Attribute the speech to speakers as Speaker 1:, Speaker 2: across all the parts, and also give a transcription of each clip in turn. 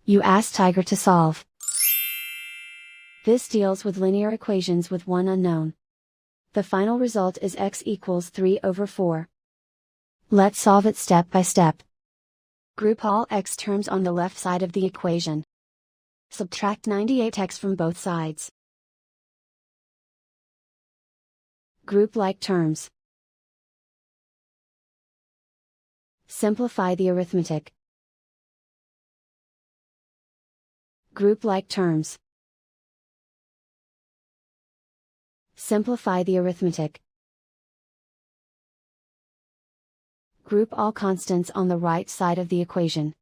Speaker 1: You ask Tiger to solve. This deals with linear equations with one unknown. The final result is x equals 3/4. Let's solve it step by step. Group all x terms on the left side of the equation. Subtract 98x from both sides. Group like terms. Simplify the arithmetic. Group like terms. Simplify the arithmetic. Group all constants on the right side of the equation.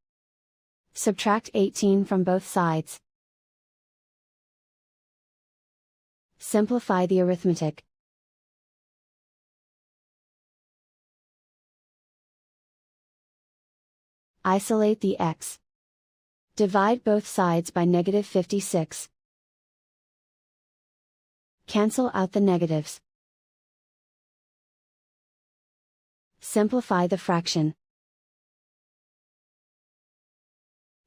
Speaker 1: Subtract 18 from both sides. Simplify the arithmetic. Isolate the x. Divide both sides by -56. Cancel out the negatives. Simplify the fraction.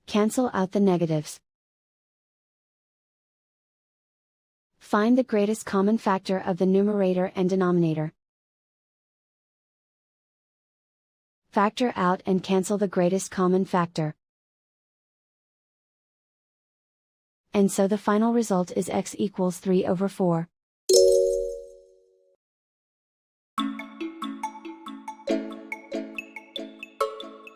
Speaker 1: Cancel out the negatives. Find the greatest common factor of the numerator and denominator. Factor out and cancel the greatest common factor. And so the final result is x equals 3/4.